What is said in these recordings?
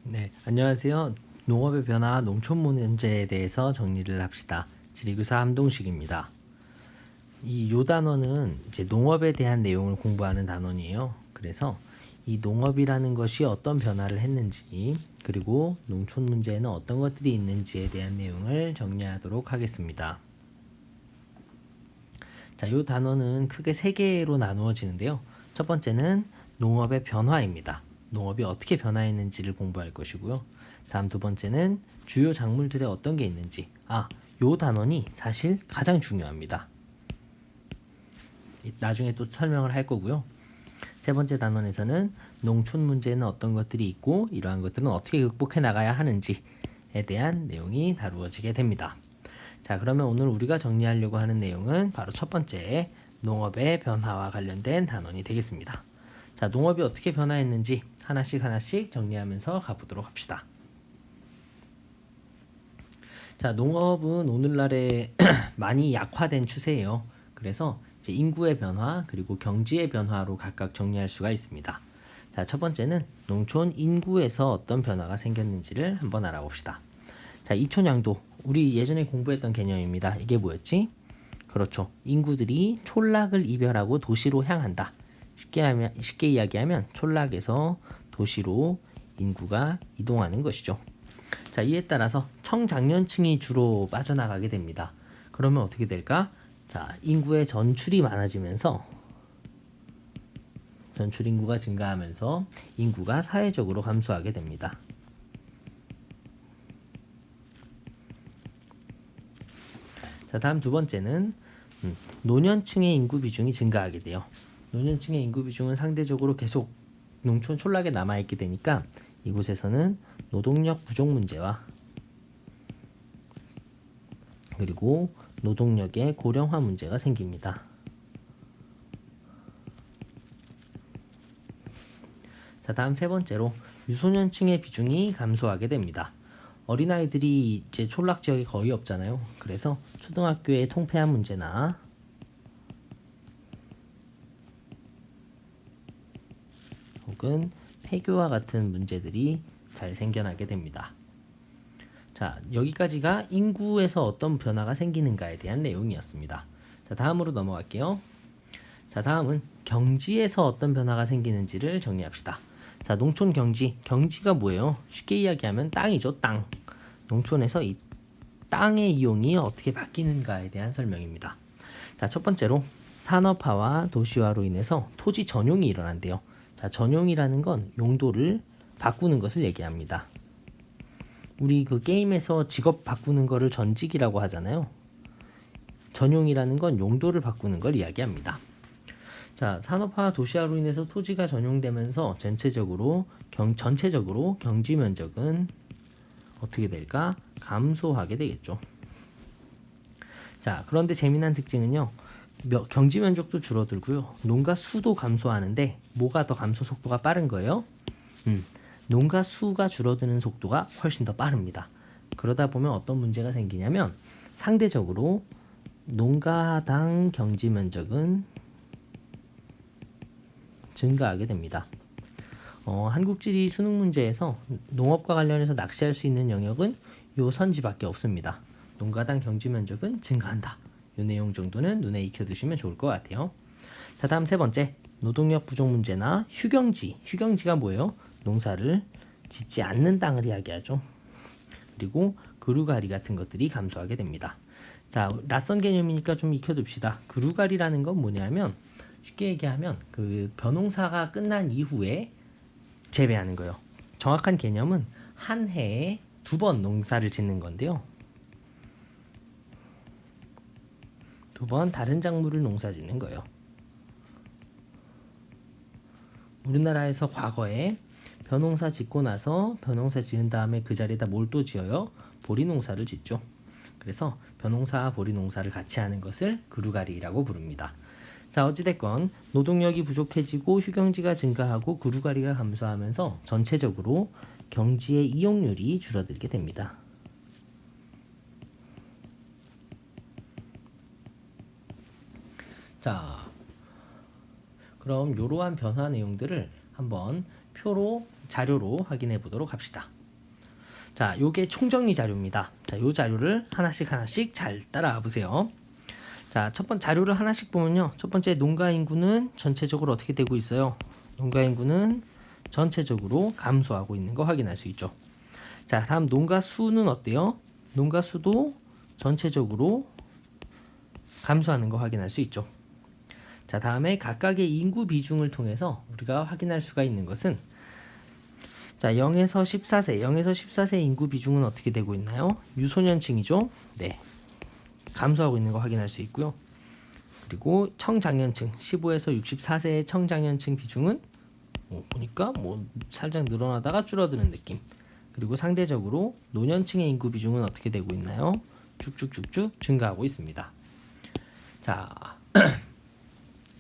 네, 안녕하세요. 농업의 변화, 농촌 문제에 대해서 정리를 합시다. 지리교사 함동식입니다. 요 단어는 이제 농업에 대한 내용을 공부하는 단원이에요. 그래서 이 농업이라는 것이 어떤 변화를 했는지, 그리고 농촌 문제에는 어떤 것들이 있는지에 대한 내용을 정리하도록 하겠습니다. 자, 요 단어는 크게 세 개로 나누어지는데요. 첫 번째는 농업의 변화입니다. 농업이 어떻게 변화했는지를 공부할 것이고요. 다음 두 번째는 주요 작물들에 어떤 게 있는지. 요 단원이 사실 가장 중요합니다. 나중에 또 설명을 할 거고요. 세 번째 단원에서는 농촌 문제에는 어떤 것들이 있고 이러한 것들은 어떻게 극복해 나가야 하는지에 대한 내용이 다루어지게 됩니다. 자, 그러면 오늘 우리가 정리하려고 하는 내용은 바로 첫 번째 농업의 변화와 관련된 단원이 되겠습니다. 자, 농업이 어떻게 변화했는지 하나씩 정리하면서 가보도록 합시다. 자, 농업은 오늘날에 많이 약화된 추세예요. 그래서 이제 인구의 변화 그리고 경지의 변화로 각각 정리할 수가 있습니다. 자, 첫 번째는 농촌 인구에서 어떤 변화가 생겼는지를 한번 알아봅시다. 자, 이촌양도 우리 예전에 공부했던 개념입니다. 이게 뭐였지? 그렇죠. 인구들이 촌락을 이별하고 도시로 향한다. 쉽게 이야기하면 촌락에서 도시로 인구가 이동하는 것이죠. 자, 이에 따라서 청장년층이 주로 빠져나가게 됩니다. 그러면 어떻게 될까? 자, 인구의 전출이 많아지면서 전출 인구가 증가하면서 인구가 사회적으로 감소하게 됩니다. 자, 다음 두 번째는 노년층의 인구 비중이 증가하게 돼요. 노년층의 인구 비중은 상대적으로 계속 농촌 촌락에 남아있게 되니까 이곳에서는 노동력 부족 문제와 그리고 노동력의 고령화 문제가 생깁니다. 자, 다음 세 번째로 유소년층의 비중이 감소하게 됩니다. 어린아이들이 이제 촌락 지역이 거의 없잖아요. 그래서 초등학교의 통폐합 문제나 혹은 폐교와 같은 문제들이 잘 생겨나게 됩니다. 자, 여기까지가 인구에서 어떤 변화가 생기는가에 대한 내용이었습니다. 자, 다음으로 넘어갈게요. 자, 다음은 경지에서 어떤 변화가 생기는지를 정리합시다. 자, 농촌 경지가 뭐예요? 쉽게 이야기하면 땅이죠, 땅. 농촌에서 이 땅의 이용이 어떻게 바뀌는가에 대한 설명입니다. 자, 첫 번째로 산업화와 도시화로 인해서 토지 전용이 일어난대요. 자, 전용이라는 건 용도를 바꾸는 것을 얘기합니다. 우리 그 게임에서 직업 바꾸는 거를 전직이라고 하잖아요. 전용이라는 건 용도를 바꾸는 걸 이야기합니다. 자, 산업화 도시화로 인해서 토지가 전용되면서 전체적으로 경지 면적은 어떻게 될까? 감소하게 되겠죠. 자, 그런데 재미난 특징은요. 경지 면적도 줄어들고요. 농가 수도 감소하는데 뭐가 더 감소 속도가 빠른 거예요? 농가 수가 줄어드는 속도가 훨씬 더 빠릅니다. 그러다 보면 어떤 문제가 생기냐면 상대적으로 농가당 경지 면적은 증가하게 됩니다. 한국지리 수능 문제에서 농업과 관련해서 낚시할 수 있는 영역은 요 선지밖에 없습니다. 농가당 경지 면적은 증가한다. 이 내용 정도는 눈에 익혀두시면 좋을 것 같아요. 자, 다음 세 번째 노동력 부족 문제나 휴경지가 뭐예요? 농사를 짓지 않는 땅을 이야기하죠. 그리고 그루가리 같은 것들이 감소하게 됩니다. 자, 낯선 개념이니까 좀 익혀둡시다. 그루가리라는 건 뭐냐면 쉽게 얘기하면 그 벼농사가 끝난 이후에 재배하는 거예요. 정확한 개념은 한 해에 2번 농사를 짓는 건데요. 2번 다른 작물을 농사 짓는 거예요. 우리나라에서 과거에 벼농사 짓고 나서 벼농사 지은 다음에 그 자리에다 뭘 또 지어요? 보리농사를 짓죠. 그래서 벼농사와 보리농사를 같이 하는 것을 그루가리라고 부릅니다. 자, 어찌됐건 노동력이 부족해지고 휴경지가 증가하고 그루가리가 감소하면서 전체적으로 경지의 이용률이 줄어들게 됩니다. 자, 그럼 이러한 변화 내용들을 한번 자료로 확인해 보도록 합시다. 자, 요게 총정리 자료입니다. 자, 요 자료를 하나씩 잘 따라와 보세요. 자, 첫 번째 자료를 하나씩 보면요. 첫 번째 농가 인구는 전체적으로 어떻게 되고 있어요? 농가 인구는 전체적으로 감소하고 있는 거 확인할 수 있죠. 자, 다음 농가 수는 어때요? 농가 수도 전체적으로 감소하는 거 확인할 수 있죠. 자, 다음에 각각의 인구 비중을 통해서 우리가 확인할 수가 있는 것은 자, 0에서 14세 인구 비중은 어떻게 되고 있나요? 유소년층이죠. 네. 감소하고 있는 거 확인할 수 있고요. 그리고 청장년층 15에서 64세의 청장년층 비중은 보니까 살짝 늘어나다가 줄어드는 느낌. 그리고 상대적으로 노년층의 인구 비중은 어떻게 되고 있나요? 쭉쭉쭉쭉 증가하고 있습니다. 자,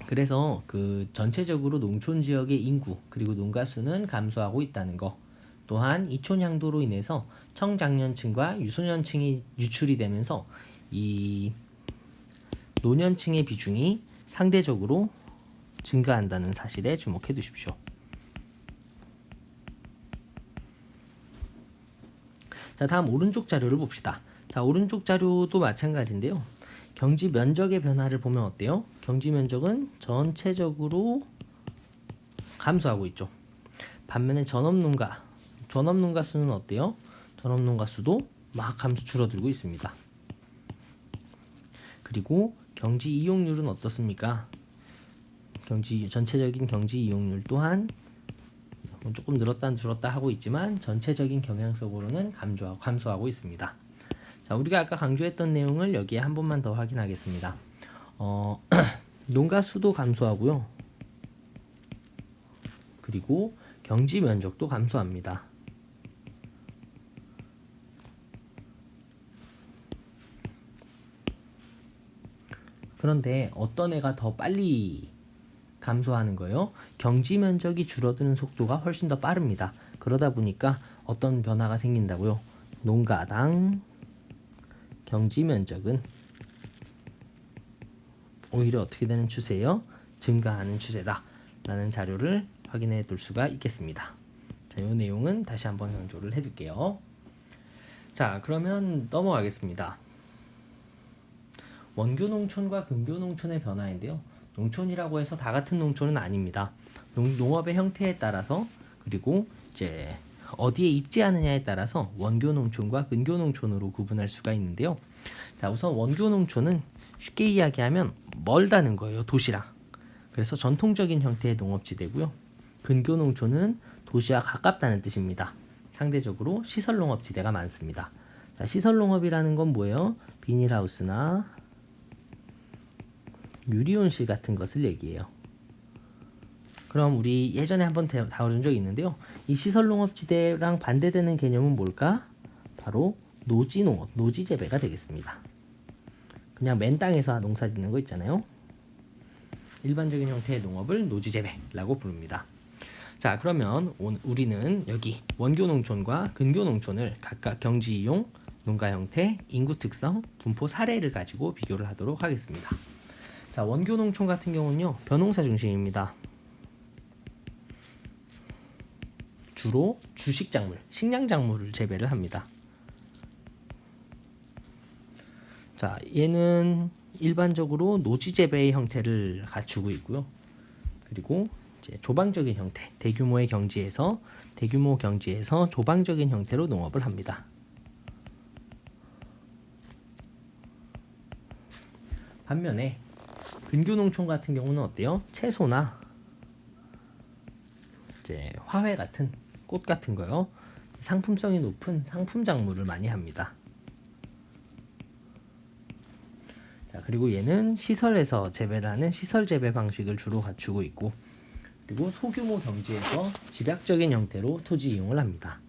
그래서 그 전체적으로 농촌 지역의 인구 그리고 농가 수는 감소하고 있다는 거. 또한 이촌 향도로 인해서 청장년층과 유소년층이 유출이 되면서 이 노년층의 비중이 상대적으로 증가한다는 사실에 주목해 두십시오. 자, 다음 오른쪽 자료를 봅시다. 자, 오른쪽 자료도 마찬가지인데요. 경지 면적의 변화를 보면 어때요? 경지 면적은 전체적으로 감소하고 있죠. 반면에 전업농가 수는 어때요? 전업농가 수도 막 줄어들고 있습니다. 그리고 경지 이용률은 어떻습니까? 전체적인 경지 이용률 또한 조금 늘었다 줄었다 하고 있지만 전체적인 경향적으로는 감소하고 있습니다. 자, 우리가 아까 강조했던 내용을 여기에 한 번만 더 확인하겠습니다. 농가 수도 감소하고요. 그리고 경지 면적도 감소합니다. 그런데 어떤 애가 더 빨리 감소하는 거예요? 경지 면적이 줄어드는 속도가 훨씬 더 빠릅니다. 그러다 보니까 어떤 변화가 생긴다고요? 농가당 경지 면적은 오히려 어떻게 되는 추세예요? 증가하는 추세다 라는 자료를 확인해 둘 수가 있겠습니다. 자, 이 내용은 다시 한번 강조를 해둘게요. 자, 그러면 넘어가겠습니다. 원교 농촌과 근교 농촌의 변화인데요. 농촌이라고 해서 다 같은 농촌은 아닙니다. 농업의 형태에 따라서 그리고 이제 어디에 입지하느냐에 따라서 원교 농촌과 근교 농촌으로 구분할 수가 있는데요. 자, 우선 원교 농촌은 쉽게 이야기하면 멀다는 거예요. 도시랑. 그래서 전통적인 형태의 농업지대고요. 근교 농촌은 도시와 가깝다는 뜻입니다. 상대적으로 시설 농업지대가 많습니다. 자, 시설 농업이라는 건 뭐예요? 비닐하우스나 유리온실 같은 것을 얘기해요. 그럼 우리 예전에 한번 다뤄준 적이 있는데요. 이 시설농업지대랑 반대되는 개념은 뭘까? 바로 노지농업, 노지재배가 되겠습니다. 그냥 맨 땅에서 농사 짓는 거 있잖아요. 일반적인 형태의 농업을 노지재배라고 부릅니다. 자, 그러면 우리는 여기 원교농촌과 근교농촌을 각각 경지이용, 농가 형태, 인구 특성, 분포 사례를 가지고 비교를 하도록 하겠습니다. 자, 원교농촌 같은 경우는요, 벼농사 중심입니다. 주로 주식작물, 식량작물을 재배를 합니다. 자, 얘는 일반적으로 노지재배의 형태를 갖추고 있고요. 그리고 이제 조방적인 형태, 대규모 경지에서 조방적인 형태로 농업을 합니다. 반면에 근교농촌 같은 경우는 어때요? 채소나 이제 화훼 같은 꽃 같은 거요. 상품성이 높은 상품 작물을 많이 합니다. 자, 그리고 얘는 시설에서 재배를 하는 시설 재배 방식을 주로 갖추고 있고, 그리고 소규모 경지에서 집약적인 형태로 토지 이용을 합니다.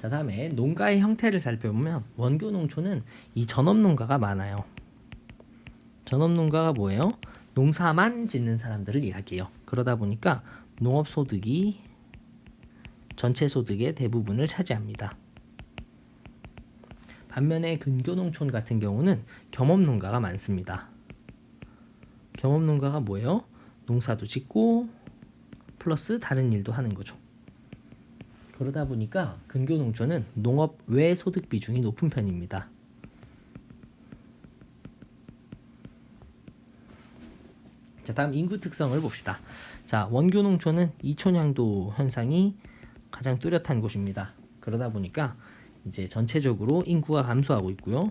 자, 다음에 농가의 형태를 살펴보면 원교 농촌은 이 전업농가가 많아요. 전업농가가 뭐예요? 농사만 짓는 사람들을 이야기해요. 그러다 보니까 농업소득이 전체 소득의 대부분을 차지합니다. 반면에 근교농촌 같은 경우는 겸업농가가 많습니다. 겸업농가가 뭐예요? 농사도 짓고 플러스 다른 일도 하는 거죠. 그러다 보니까 근교 농촌은 농업 외 소득 비중이 높은 편입니다. 자, 다음 인구 특성을 봅시다. 자, 원교 농촌은 이촌양도 현상이 가장 뚜렷한 곳입니다. 그러다 보니까 이제 전체적으로 인구가 감소하고 있고요.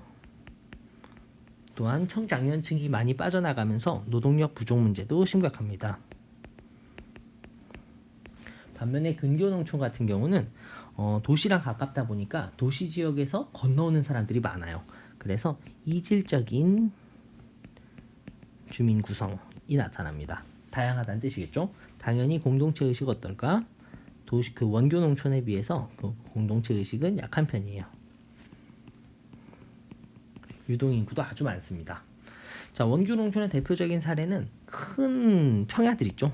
또한 청장년층이 많이 빠져나가면서 노동력 부족 문제도 심각합니다. 반면에 근교 농촌 같은 경우는 도시랑 가깝다 보니까 도시 지역에서 건너오는 사람들이 많아요. 그래서 이질적인 주민 구성이 나타납니다. 다양하다는 뜻이겠죠. 당연히 공동체 의식 어떨까? 도시 그 원교 농촌에 비해서 그 공동체 의식은 약한 편이에요. 유동 인구도 아주 많습니다. 자, 원교 농촌의 대표적인 사례는 큰 평야들 있죠.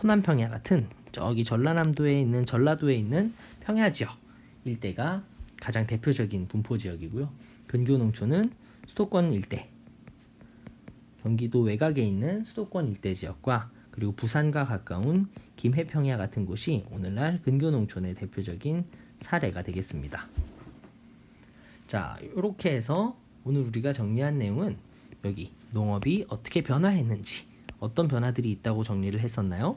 호남 평야 같은 저기 전라도에 있는 평야 지역 일대가 가장 대표적인 분포 지역이고요. 근교 농촌은 수도권 일대, 경기도 외곽에 있는 수도권 일대 지역과 그리고 부산과 가까운 김해평야 같은 곳이 오늘날 근교 농촌의 대표적인 사례가 되겠습니다. 자, 이렇게 해서 오늘 우리가 정리한 내용은 여기 농업이 어떻게 변화했는지, 어떤 변화들이 있다고 정리를 했었나요?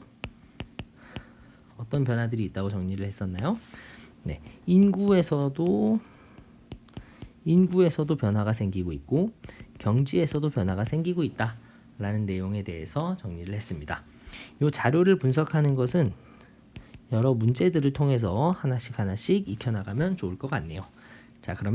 네, 인구에서도 변화가 생기고 있고 경지에서도 변화가 생기고 있다라는 내용에 대해서 정리를 했습니다. 이 자료를 분석하는 것은 여러 문제들을 통해서 하나씩 익혀나가면 좋을 것 같네요. 자, 그러면